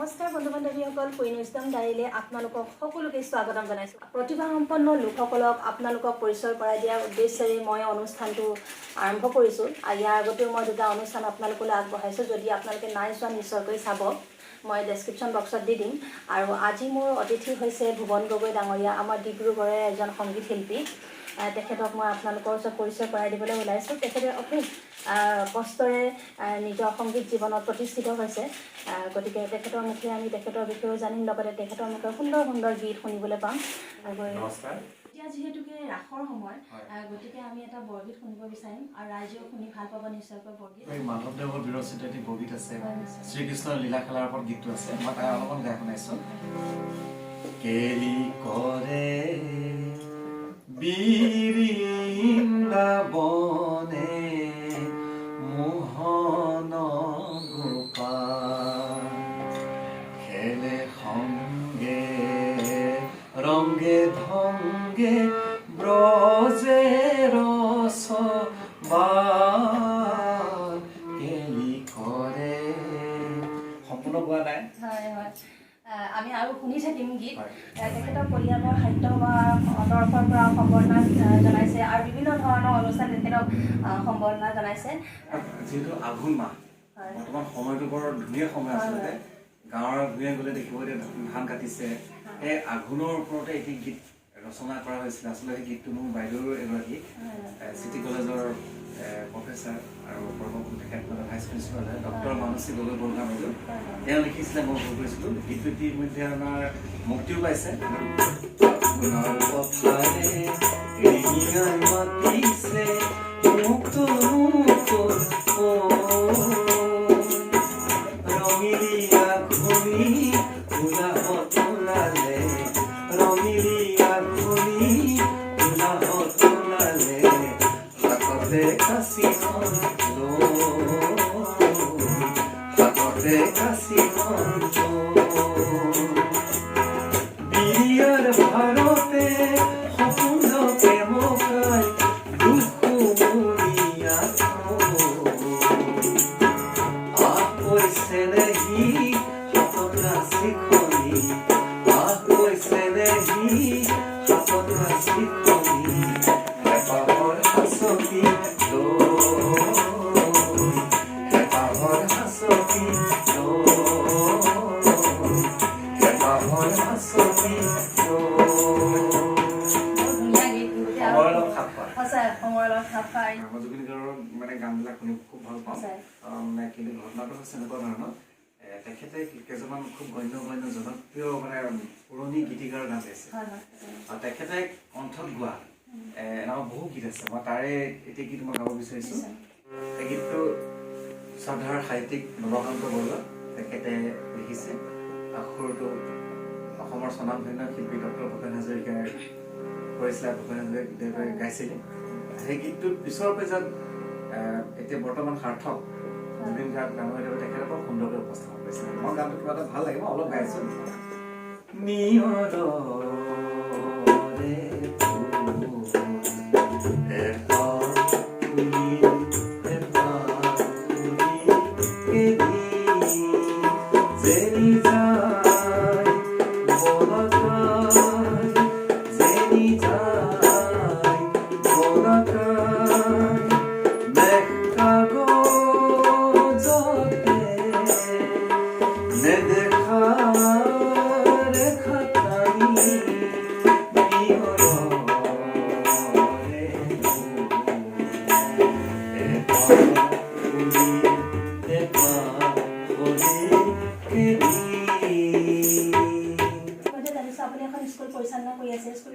নমস্কাৰ বন্ধু বান্ধৱীসকল, queen wisdom ডায়েৰীলৈ আপোনালোকক সকলোকে স্বাগতম জনাইছোঁ। প্ৰতিভাসম্পন্ন লোকসকলক আপোনালোকক পৰিচয় কৰাই দিয়াৰ উদ্দেশ্যেৰে মই অনুষ্ঠানটো আৰম্ভ কৰিছোঁ। ইয়াৰ আগতেও মই দুটা অনুষ্ঠান আপোনালোকলৈ আগবঢ়াইছোঁ। যদি আপোনালোকে নাই চোৱা নিশ্চয়কৈ চাব, মই ডেছক্ৰিপশ্যন বক্সত দি দিম। আৰু আজি মোৰ অতিথি হৈছে ভুৱন গগৈ ডাঙৰীয়া, আমাৰ ডিব্ৰুগড়ৰে এজন সংগীত শিল্পী। তেখেতক মই আপোনালোকৰ ওচৰত পৰিচয় কৰাই দিবলৈ ওলাইছোঁ। তেখেতে অশেষ কষ্টৰে নিজৰ সংগীত জীৱনত প্ৰতিষ্ঠিত হৈছে। গতিকে তেখেতৰ মুখে আমি তেখেতৰ বিষয়েও জানিম, লগতে তেখেতৰ মুখে সুন্দৰ সুন্দৰ গীত শুনিবলৈ পাম। নমস্কাৰ। এতিয়া যিহেতুকে ৰাসৰ সময়, গতিকে আমি এটা বৰগীত শুনিব বিচাৰিম আৰু ৰাইজেও শুনি ভাল পাব নিশ্চয়কৈ। বৰগীত মাধৱদেৱৰ বিৰচিত এটি বৰগীত আছে, শ্ৰীকৃষ্ণৰ লীলা খেলাৰ ওপৰত গীতটো আছে। মই তাৰ অলপমান গাই শুনাইছোঁ। কেলি কৰে বৃন্দাবনে মোহন গোপাল, খেলে সংগে ৰংগে ধংগে ব্ৰজে ৰস বাল, কেলি কৰে। সম্পূৰ্ণ গোৱা নাই। হয় হয়, আমি আৰু শুনি থাকিম গীত। তেখেতৰ পৰিয়ালৰ সাহিত্য তৰফৰ পৰা সম্বৰ্ধনা জনাইছে আৰু বিভিন্ন ধৰণৰ অনুষ্ঠান তেখেতক সম্বৰ্ধনা জনাইছে। যিহেতু আঘোণ মাহ, বৰ্তমান সময়টো বৰ ধুনীয়া সময় আচলতে। গাঁৱৰ ঘূৰে গ'লে দেখিব ধান কাটিছে। সেই আঘোণৰ ওপৰতে এটি গীত ৰচনা কৰা হৈছিলে। আচলতে সেই গীতটো মোৰ বাইদেউৰ এগৰাকী চিটি কলেজৰ প্ৰফেচাৰ আৰু তেখেত ভাইচ প্ৰিন্সিপাল হয়, ডক্টৰ মানসী গগৈ বৰুৱা বাইদেউ। তেওঁ লিখিছিলে, মই ভুল কৰিছিলোঁ। গীতটো ইতিমধ্যে আমাৰ মুক্তিও পাইছে। ৰঙিলিয়া ঘূৰি গোলাপত ওলালে, ৰঙিলিয়া ঘূৰি গোলাপত ওলালে, হাততে কাঁচিখন হাততে কাঁচিখন বিৰিয়াৰ ভাৰতে সপোন প্ৰেমকাই দুখুমুৰীয়া নেহি হাতত ৰাচিখনি, নেহি হাতত ৰাচিখনি, হেপাহৰ হাঁচতি হেপাহৰ হাঁচতি হেপাহৰ হাঁচতি মানে গানবিলাক শুনি খুব ভাল পাওঁ। কিন্তু ঘটনাটো হৈছে এনেকুৱা ধৰণৰ, তেখেতে কেইজনমান খুব গণ্য জনপ্ৰিয় মানে পুৰণি গীতিকাৰ গান গাইছে। আৰু তেখেতে কণ্ঠত গোৱা এনেকুৱা বহু গীত আছে। মই তাৰে এটি গীত মই গাব বিচাৰিছোঁ। এই গীতটো শ্ৰদ্ধাৰ সাহিত্যিক নৱকান্ত বৰুৱা তেখেতে লিখিছে। সুৰটো অসমৰ স্বনামধন্য শিল্পী ডক্টৰ ভূপেন হাজৰিকাই কৰিছিলে, ভূপেন হাজৰিকাদেৱে গাইছিলে। সেই গীতটোত পিছৰ পৰ্যায়ত এতিয়া বৰ্তমান সাৰ্থক জুবিন গাৰ্গদেৱে তেখেতে বৰ সুন্দৰকৈ উপস্থাপন কৰিছিলে। মই গানটো কিবা এটা ভাল লাগে, মই অলপ গাইছোঁ।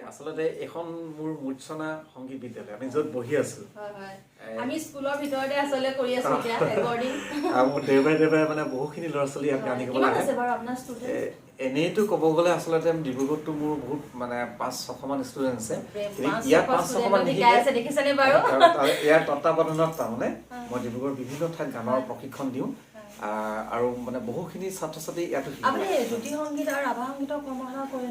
আচলতে এখন মোৰ মূৰ্ছনা সংগীত বিদ্যালয়, আমি য'ত বহি আছো। আমি স্কুলৰ ভিতৰতে আচলতে কৰি আছো এতিয়া ৰেকৰ্ডিং। আৰু দেওবাৰে মানে বহুখিনি ল'ৰা ছোৱালী ইয়াত গান শিকিবলৈ আহে। এনেইতো ক'ব গ'লে আচলতে ডিব্ৰুগড়তো মোৰ বহুত মানে 500-600 মান ষ্টুডেণ্ট আছে। ইয়াত 500 মান দেখিছেনে বাৰু? ইয়াৰ তত্ত্বাৱধানত তাৰমানে মই ডিব্ৰুগড়ৰ বিভিন্ন ঠাইত গানৰ প্ৰশিক্ষণ দিওঁ। আৰু মানে বহুখিনি ছাত্ৰ ছাত্ৰী ইয়াতো জ্যোতি সংগীত আৰু আভা সংগীতৰ কৰ্মশালা কৰে।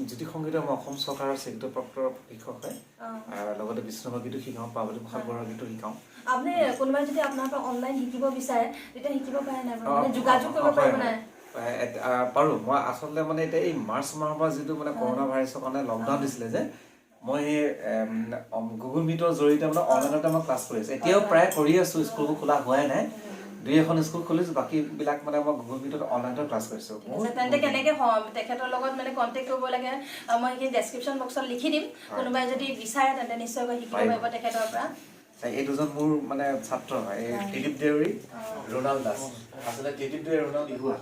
জ্যোতি সংগীতৰ মই অসম চৰকাৰৰ স্বীকৃতিপ্ৰাপ্ত শিক্ষক হয়। লগতে বিষ্ণুৰাভা গীতো শিকাওঁ, পাৰ্বতী প্ৰসাদ বৰুৱাৰ গীতো শিকাওঁ। আপুনি কোনোবাই যদি আপোনাৰ পৰা অনলাইন শিকিব বিচাৰে তেতিয়া শিকিব পাৰে নাই? মানে যোগাযোগ কৰিব পাৰিব নাই? পাৰোঁ মই আচলতে মানে এতিয়া এই মাৰ্চ মাহৰ পৰা যিটো মানে কৰোণা ভাইৰাছৰ কাৰণে লকডাউন দিছিলে যে মই গুগল মিটৰ জৰিয়তে মানে অনলাইনতে মই ক্লাছ কৰি আছোঁ এতিয়াও প্ৰায় কৰি আছোঁ স্কুলবোৰ খোলা হোৱাই নাই 2-এখন স্কুল খুলিছোঁ বাকীবিলাক মানে মই গুগল মিটত অনলাইনত ক্লাছ কৰিছোঁ তেন্তে কেনেকৈ তেখেতৰ লগত মানে কণ্টেক্ট কৰিব লাগে মই সেইখিনি ডেছক্ৰিপশ্যন বক্সত লিখি দিম কোনোবাই যদি বিচাৰে তেন্তে নিশ্চয়কৈ শিকিব পাৰিব তেখেতৰ পৰা এই দুজন মোৰ মানে ছাত্ৰ হয় এই ত্ৰিদীপ দেউৰী ৰোনাল্ড দাস আচলতে ত্ৰিদীপ দেউৰী ৰোনাল্ড বিহুৱা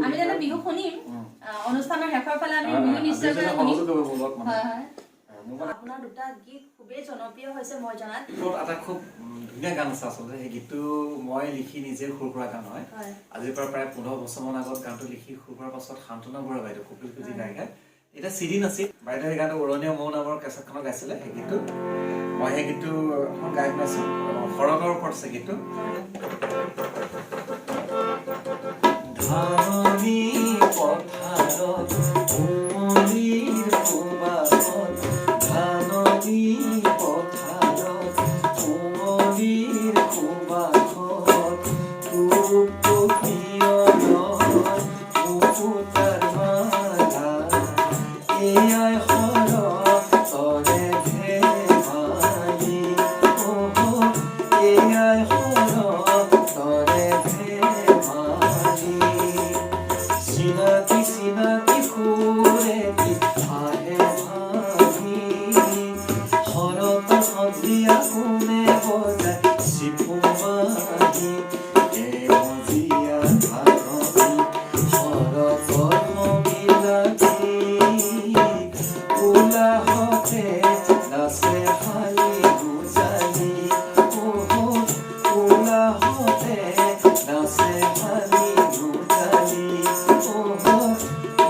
আমি তেন্তে বিহু শুনিম অনুষ্ঠানৰ শেষৰ ফালে আমি বিহু নিশ্চয়কৈ শুনিম আপোনাৰ দুটা গীত খুবেই জনপ্ৰিয় হৈছে মই জনাত এটা খুব ধুনীয়া গান আছে আচলতে সেই গীতটো মই লিখি নিজে সুৰ কৰা গান হয় আজিৰ পৰা প্ৰায় 15 বছৰমান আগত গানটো লিখি সুৰ কৰাৰ পাছত শান্তনা বৰুৱা বাইদেউ কপিল কুজি গায়িকা এটা চিডি নাছিল বাইদেউ সেই গানটো উৰণীয়া মৌ নামৰ কেছেটখনত গাইছিলে সেই গীতটো মই সেই গীতটো এখন গাই শুনাইছো শৰতৰ ওপৰত আছে গীতটো ধাননি পথাৰত উমলিৰ সুবাসত ধাননি পথাৰত উমলিৰ সুবাসত টুকটুকিয়ৰ মুকুতাৰ মালা এয়াই শৰতৰে ধেমালি এয়াই শৰতৰে ধেমালি চিনাকি চিনাকি সুৰেদি আহে ভাহি শৰত সন্ধিয়া কোনে বজাই চিপুমাহি এমজীয়া ধাৰণি শৰতৰ সবিলাসী উলাহতে নাচে শালি গুজালি উলাহতে নাচে শালি গুজালি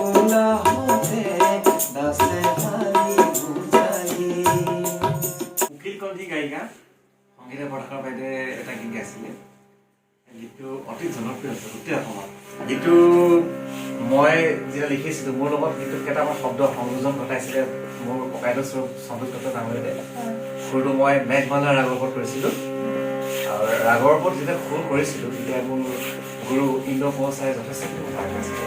উলাহতে নাচে শালি গুজালি উকিল কণ্ঠী গায়িকা সংগীতা বৰঠাকুৰ বাইদেৱে এটা গীত গাইছিলে গীতটো অতি জনপ্ৰিয় হৈছে গোটেই অসমত গীতটো মই যেতিয়া লিখিছিলোঁ মোৰ লগত গীতটোত কেইটামান শব্দ সংযোজন ঘটাইছিলে মোৰ ককাইদেউ স্বৰূপ সন্তোষ দত্ত ডাঙৰীয়াই সুৰটো মই মেঘমালা ৰাগৰ ওপৰত কৰিছিলোঁ আৰু ৰাগৰ ওপৰত যেতিয়া সুৰ কৰিছিলোঁ তেতিয়া মোৰ গুৰু ইন্দ্ৰ কোঁৱৰ যথেষ্টখিনি সহায় কৰিছিলে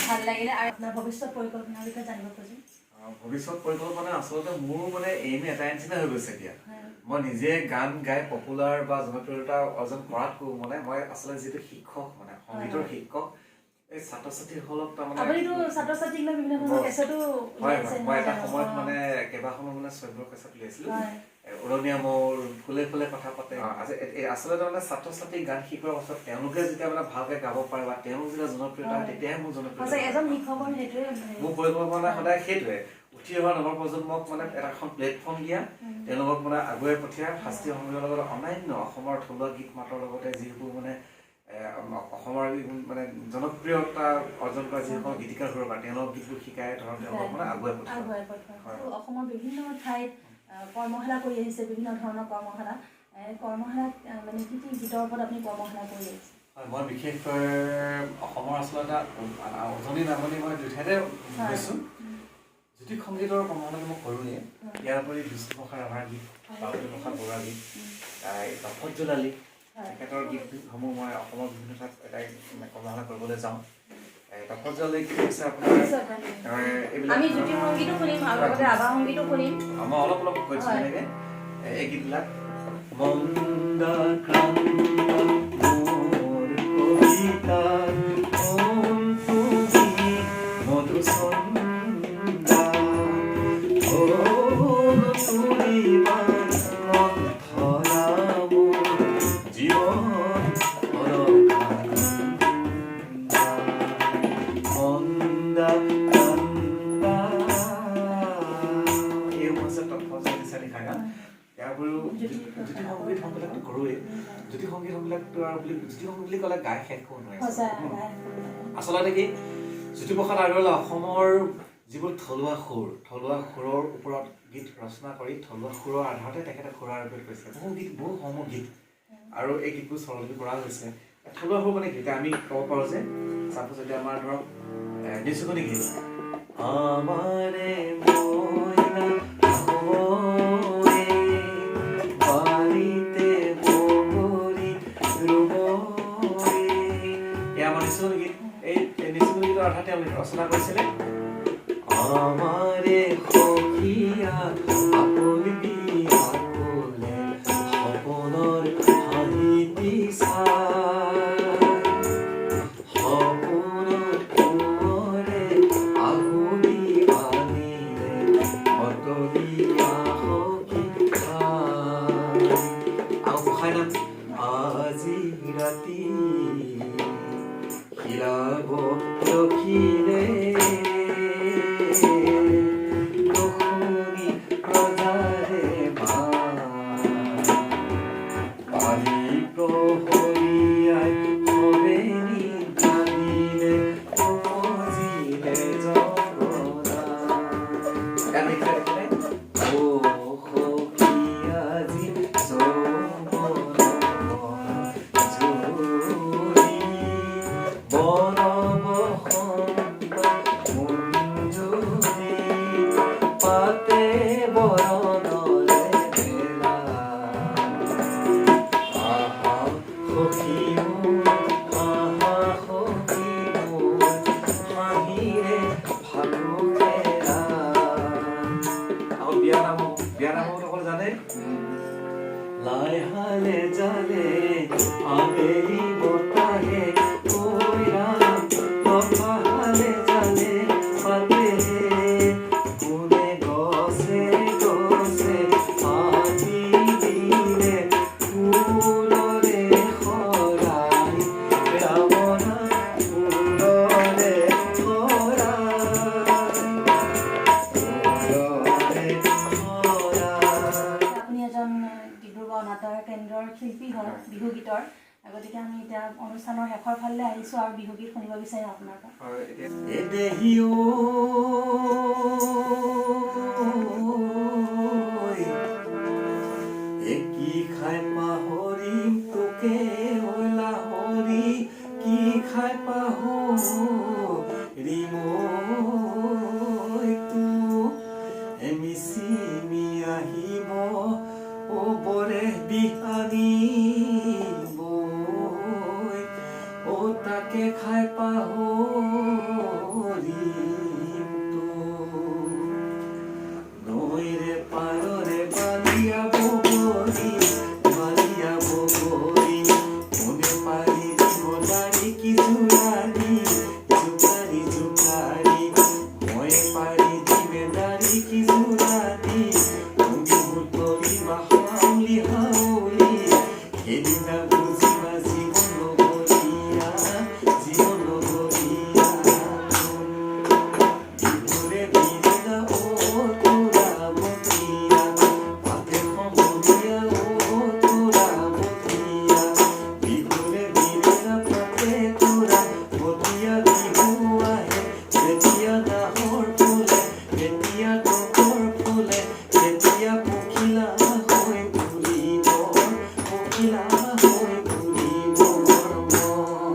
ভাল লাগিলে আৰু আপোনাৰ ভৱিষ্যত পৰিকল্পনাৰ বিষয়ে জানিব খুজিম ভৱিষ্যত পৰিকল্পনা আচলতে মোৰ মানে এইম এটাই নিচিনা হৈ গৈছে এতিয়া মই নিজে গান গাই পপুলাৰ বা জনপ্ৰিয়তা অৰ্জন কৰাতকো মানে মই আচলতে যিটো শিক্ষক মানে সংগীতৰ শিক্ষক এই ছাত্ৰ-ছাত্ৰীসকলক তাৰমানে আপুনিতো ছাত্ৰ-ছাত্ৰীক লৈ বিভিন্ন ধৰণৰ কেছেটো উলিয়াইছে মই এটা সময়ত মানে কেইবাখনো মানে ছবিৰ কেছেট উলিয়াইছিলো উৰণীয়া মৌৰ ফুলে ফুলে কথা পাতে আচলতে মানে ছাত্ৰ-ছাত্ৰী গান শিকোৱাৰ পাছত তেওঁলোকে যেতিয়া মানে ভালকে গাব পাৰে বা তেওঁলোক যেতিয়া জনপ্ৰিয়তা হয় তেতিয়াহে মোৰ জনপ্ৰিয়তা এজন শিক্ষকৰ সেইটোৱে মোৰ পৰিকল্পনা সদায় সেইটোৱে উঠি অহা নৱপ্ৰজন্মক মানে এখন প্লেটফৰ্ম দিয়া তেওঁলোকক মানে আগুৱাই পঠিয়াই শাস্ত্ৰীয় সংগীতৰ লগত অন্যান্য অসমৰ থলুৱা গীত মাতৰ লগতে যিবোৰ মানে অসমৰ মানে জনপ্ৰিয়তা অৰ্জন কৰা যিসকল গীতিকাৰ হ'ব পাৰে তেওঁলোকক গীতবোৰ শিকাই তেওঁলোকক মানে আগুৱাই পঠিয়াই অসমৰ বিভিন্ন ঠাইত কৰ্মশালা কৰি আহিছে বিভিন্ন ধৰণৰ কৰ্মশালাত মানে কি কি গীতৰ ওপৰত আপুনি কৰ্মশালা কৰি আহিছে মই বিশেষকৈ অসমৰ আচলতে উজনি নামনি মই দুঠাইতে গৈছোঁ জ্যোতি সংগীতৰ কৰ্মশালা মই কৰোঁৱেই ইয়াৰ উপৰি বিষ্ণুপ্ৰসাদ ৰাভাৰ গীত বাবুপ্ৰসাদ বৰুৱাৰ গীত তপজ্জল আলী তেখেতৰ গীতসমূহ মই অসমৰ বিভিন্ন ঠাইত এটাই কৰ্মশালা কৰিবলৈ যাওঁ তপজ্জল আলী কি হৈছে আপোনাৰ আমি জ্যোতি সংগীতো শুনিম আৰু লগতে ৰাভা সংগীতো শুনিম মই অলপ কৈছোঁ এনেকৈ এই গীতবিলাক মন্দাক্ৰান্ত মোৰ কবিতা মধুচন্দা আচলতে কি জ্যোতিপ্ৰসাদ আগৰৱালা অসমৰ যিবোৰ থলুৱা সুৰৰ ওপৰত গীত ৰচনা কৰি থলুৱা সুৰৰ আধাৰতে তেখেতে সুৰ আৰোপ কৰিছে বহু সমূহ গীত আৰু এই গীতবোৰ স্বৰলিপি কৰা হৈছে থলুৱা সুৰ মানে গীত আমি ক'ব পাৰোঁ যে চাপোজ যদি আমাৰ ধৰক নিচুকনি গীত আমাৰে মইনা অৰ্থাৎ ৰচনা কৰিছিলে আমাৰে সখীয়া আপনি বিয়াকলে সপনৰ হাঁহি সপনৰ কোঁৱৰে আহুনি আনিলে অতলীয়া সখী আৰু গোসাঁই নাম আজি ৰাতি হিলাব লখিলে লখুনি ৰজাৰে পালি প্ৰহৰীয়াই সবেনি কান্দিলে উপজিলে জগনা ও সখীয়াজি লাই হালে জালে আবেলি বতাহে কৈৰাম কথা হালে জালে পাতে কোনে গছে গছে পাতি দিলে ফুলৰে শৰাই ৰাৱণা ফুলৰে কেন্দ্ৰৰ শিল্পী হয় বিহু গীতৰ গতিকে আমি এতিয়া অনুষ্ঠানৰ শেষৰ ফালে আহিছোঁ আৰু বিহু গীত শুনিব বিচাৰিম আপোনাৰ কি খাই পাহৰিম তোকে লাহৰি কি খাই পাহৰিম মিচিমি আহিব ও বৰে বিহানী বৈ ও তাকে খাই পাহৰিম তো পাৰৰে বালিয়া বগৰী বালিয়া বগৰী মনে পাৰি জীৱনাৰী কি জোৰাৰী জোকাৰী জোকাৰী মই পাৰি জিমেদাৰী কি জোৰাৰী তুমি বুটলি বাহাউলি হাউলি সেইদিনা বুজিবা জীৱন লগৰীয়া জীৱন লগৰীয়া বিহুৰে বিৰিণা অ তোৰা বতীয়া পাতে সমনীয়া অ তোৰা বতীয়া বিহুৰে বিৰিণা পাতে তোৰা বতীয়া বিহু আহে যেতিয়া নাহৰ ফুলে তেতিয়া তগৰ ফুলে তেতিয়া পখিলা হৈ ঘূৰিব পখিলা হৈ ঘূৰিব মন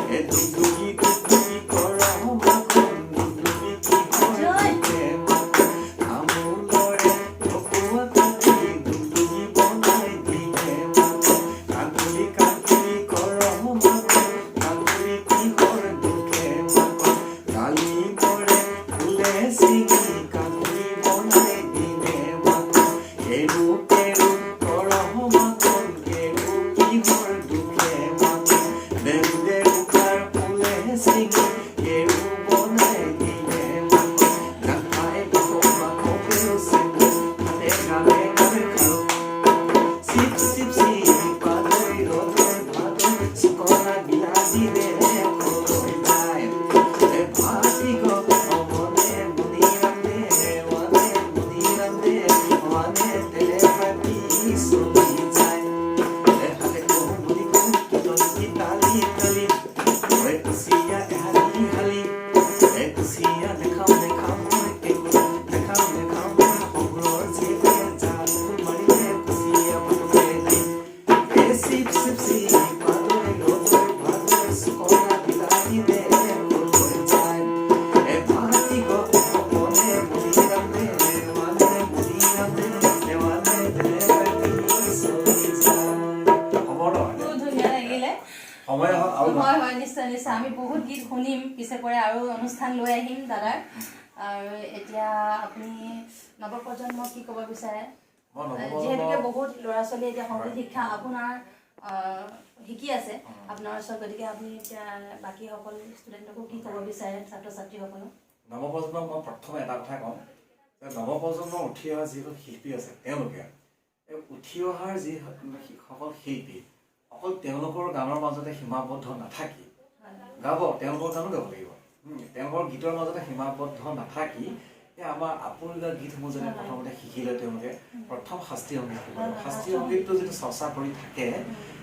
এ দুগদুগী দুগদুগী কৰ মাখন দুগদুগী কিহৰ দুখে মাখন তামোলৰে ঠকুৱা কাটি দুগদুগী বনাই দিহে মাখন কাকুৰি কাকুৰি কৰ মাখন কাকুৰি কিহৰ দুখে মাখন কালি কৰে ফুলে ছিঙি কাকুৰি বনাই দিলে মাখন কেৰু কেৰু কৰ মাখন কেৰু কিহৰ দুখে মাখন দেৰু দেৰু কাৰ ফুলে ছিঙি কেৰু বনাই দিলে মাখন নাখাই বহমা কপেও ছিঙি হাতে গালে গালে খাওঁ চিপ চিপ চিপ পাদৈ ৰ'দৰ ভাদৈ চিকনা বিলাসীৰে কলৈ যায় এ ভাতি গ মনে মনিৰামে মানে তেলে ভাতি চলি যায় এ হাতে কওঁ বুলি কওঁ কীৰ্তন তালি তালি ঐ কুচিয়া এহালি হালি এ কুচিয়া দেখাওঁ দেখাওঁ মই কেকো দেখাওঁ দেখাওঁ মই শহুৰৰ জীয়েকে জাল মাৰিলে কুচিয়া পটকে নাই এ চিপ চিপ চিপ পাদৈ ৰ'দৰ ভাদৈ চুকনা বিলাসীৰে কলৈ যায় এ ভাতি গ মনে মনিৰামে মানে তেলে ভাতি চলি যায় হ'ব নহয় খুব ধুনীয়া লাগিলে সময় আৰু হয় হয় নিশ্চয় নিশ্চয় আমি বহুত গীত শুনিম পিছে পৰে আৰু অনুষ্ঠান লৈ আহিম দাদাৰ আৰু এতিয়া আপুনি নৱপ্ৰজন্মক কি ক'ব বিচাৰে মই যিহেতুকে বহুত ল'ৰা ছোৱালী এতিয়া সংগীত শিক্ষা আপোনাৰ শিকি আছে আপোনাৰ ওচৰত গতিকে আপুনি এতিয়া বাকীসকল ষ্টুডেণ্টকো কি ক'ব বিচাৰে ছাত্ৰ ছাত্ৰীসকলক নৱপ্ৰজন্মক মই প্ৰথম এটা কথা কওঁ যে নৱপ্ৰজন্মৰ উঠি অহা যিসকল শিল্পী আছে তেওঁলোকে এই উঠি অহাৰ যিসকল শিল্পী অকল তেওঁলোকৰ গানৰ মাজতে সীমাবদ্ধ নাথাকি গাব তেওঁলোকৰ গানো গাব লাগিব তেওঁলোকৰ গীতৰ মাজতে সীমাবদ্ধ নাথাকি এই আমাৰ আপুৰুগীয়া গীতসমূহ যদি প্ৰথমতে শিকি লয় তেওঁলোকে প্ৰথম শাস্ত্ৰীয় সংগীত শিকিব শাস্ত্ৰীয় সংগীতটো যদি চৰ্চা কৰি থাকে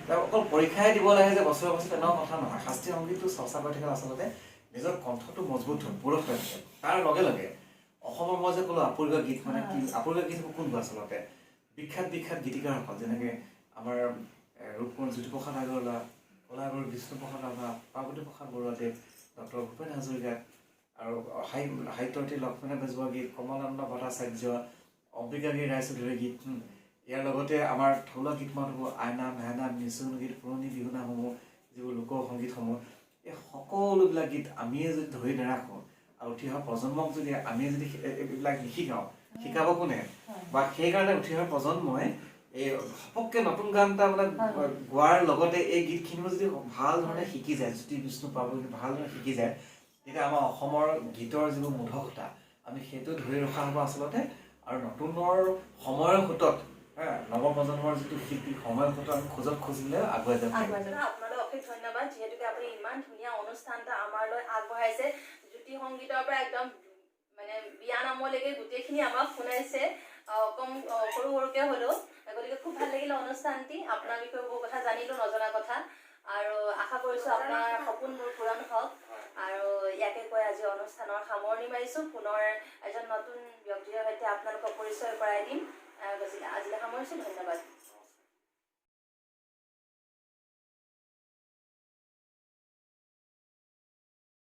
তেওঁ অকল পৰীক্ষাই দিব লাগে যে বছৰে বছৰে তেনেকুৱা কথা নহয় শাস্ত্ৰীয় সংগীতটো চৰ্চা কৰি থাকিলে আচলতে নিজৰ কণ্ঠটো মজবুত হয় পুৰঠ হৈ থাকে তাৰ লগে লগে অসমৰ মই যে ক'লো আপুৰুগীয়া গীত মানে কি আপুৰুগীয়া গীতসমূহ কোনবোৰ আচলতে বিখ্যাত বিখ্যাত গীতিকাৰসকল যেনেকৈ আমাৰ ৰূপকোঁৱৰ জ্যোতিপ্ৰসাদ আগৰৱালা কলাগুৰু বিষ্ণুপ্ৰসাদ ৰাভা পাৰ্বতীপ্ৰসাদ বৰুৱাদেৱ ডক্টৰ ভূপেন হাজৰিকা আৰু সাহিত্যৰ্থী লক্ষ্মীনাথ বেজবৰুৱা গীত কমলানন্দ ভট্টাচাৰ্য অম্বিকাগিৰি ৰায়চৌধুৰীৰ গীত ইয়াৰ লগতে আমাৰ থলুৱা গীত মাতসমূহ আইনাম হেনাম নিচুন গীত পুৰণি বিহুনামসমূহ যিবোৰ লোকসংগীতসমূহ এই সকলোবিলাক গীত আমিয়ে যদি ধৰি নাৰাখোঁ আৰু উঠি অহা প্ৰজন্মক যদি আমিয়ে যদি এইবিলাক নিশিকাওঁ শিকাব কোনে বা সেইকাৰণে উঠি অহা প্ৰজন্মই এই সপককে নতুন গান এটা মানে গোৱাৰ লগতে এই গীতখিনিও যদি ভাল ধৰণে শিকি যায় জ্যোতি বিষ্ণু পাব যদি ভাল ধৰণে শিকি যায় তেতিয়া আমাৰ অসমৰ গীতৰ যিবোৰ মোধকতা আমি সেইটো ধৰি ৰখা হ'ব আচলতে আৰু নতুনৰ সময়ৰ সোঁতত নৱপ্ৰজন্মৰ যিটো শিল্পী সময়ৰ সোঁতত আমি খোজত খুজিলে আগুৱাই যাব আপোনালৈ অশেষ ধন্যবাদ যিহেতুকে আপুনি ইমান ধুনীয়া অনুষ্ঠান এটা আমালৈ আগবঢ়াইছে জ্যোতি সংগীতৰ পৰা একদম মানে বিয়া নামলৈকে গোটেইখিনি আমাক শুনাইছে কম সৰু সৰুকৈ হ'লেও গতিকে খুব ভাল লাগিলে অনুষ্ঠানটি আপোনাৰ বিষয়ে বহু কথা জানিলোঁ নজনা কথা আৰু আশা কৰিছোঁ আপোনাৰ সপোনবোৰ পূৰণ হওক আৰু ইয়াকে কৈ আজি অনুষ্ঠানৰ সামৰণি মাৰিছোঁ পুনৰ এজন নতুন ব্যক্তিৰ সৈতে আপোনালোকক পৰিচয় কৰাই দিম গতিকে আজিলৈ সামৰিছোঁ ধন্যবাদ